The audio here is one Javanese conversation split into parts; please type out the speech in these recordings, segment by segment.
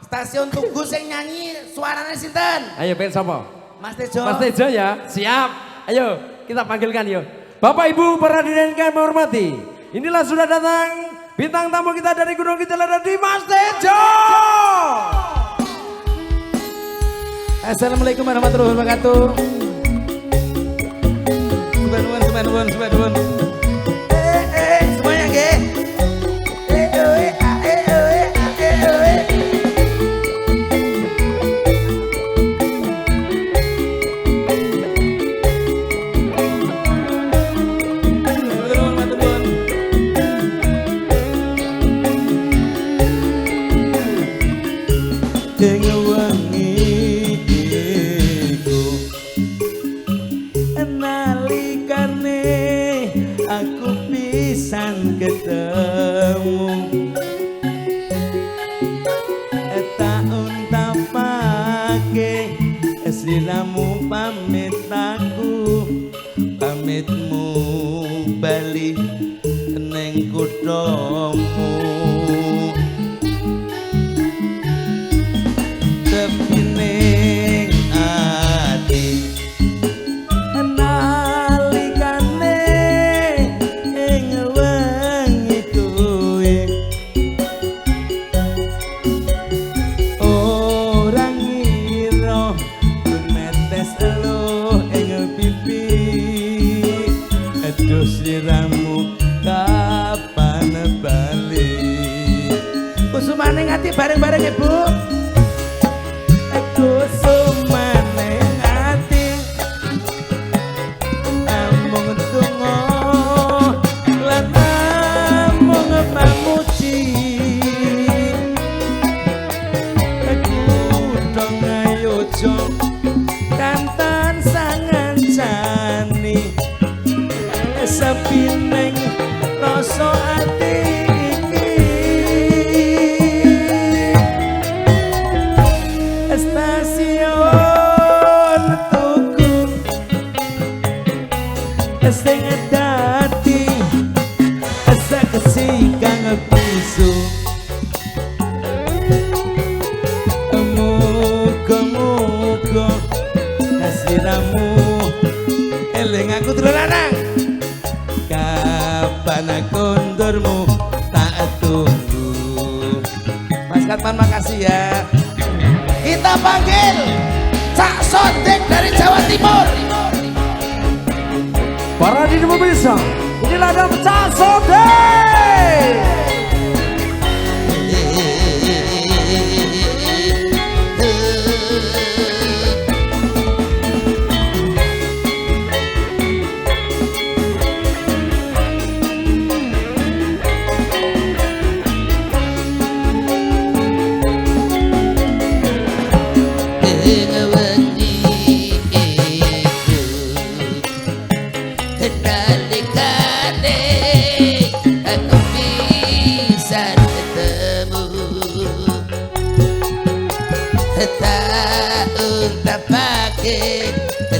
Stasiun Tugu sing nyanyi suaranya sinten? Ayo pengen sapa? Mas Tejo. Mas Tejo ya, siap. Ayo kita panggilkan yuk. Bapak Ibu para hadirin kami menghormati. Inilah sudah datang bintang tamu kita dari Gunung Kidul di Mas Tejo. Assalamualaikum warahmatullahi wabarakatuh. Subhanallah. Semuanya nggih. Ketemu tahun tak pake sliramu pamit aku pamitmu bali neng kuthamu tapi ning ati sliramu kapan balik Kusumane ngati bareng-bareng Ibu. Kusumane ngati amung donga lan amung pamuji kudong ayo jong kantan sangancani sepi neng rasa ati iki stasiun Tugu sing dadi saksi kang bisu muga-muga sliramu eling aku terus lanang kapan kondormu tak tunggu. Mas Katman makasih ya. Kita panggil Cak Sodik dari Jawa Timur. Para hadirin pemirsa, inilah ada Cak Sodik.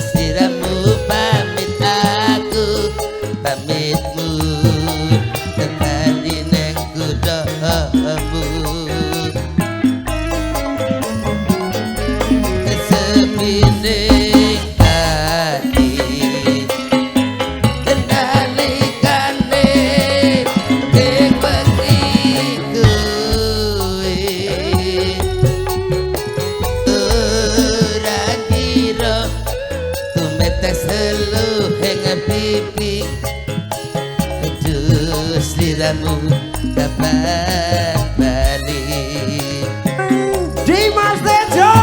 Sliramu pamit aku pamitmu kembali neng kuthamu sepi ning ati kendalikane ing wektu selu heng pipi sliramu kapan balik Di Mas Tejo.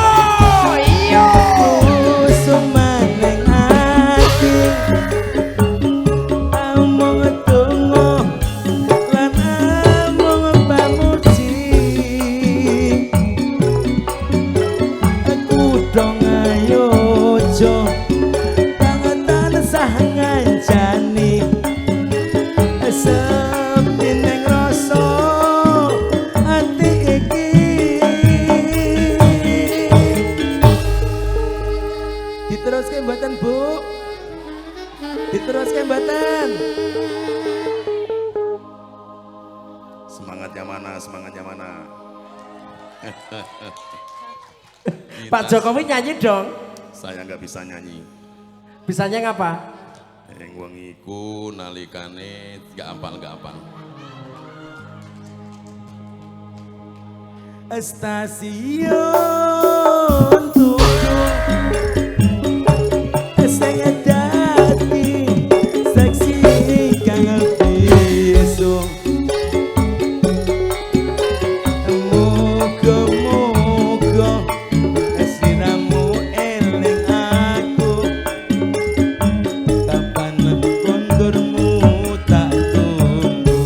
Iyo. Kusumane ati amung donga lan amung pamuji kudong ayo jo ngancani sepi neng rasa Pak Jokowi nyanyi dong. Saya nggak bisa nyanyi. Bisanya ngapa? Yang wong iku nalikane nggak apal. Stasiun tuku sing dadi saksi kang bisu muga-muga sliramu eling aku kapan kondurmu tak tunggu.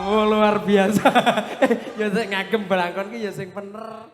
Oh, luar biasa. Ya sing ngagem belangkon ki ya sing bener.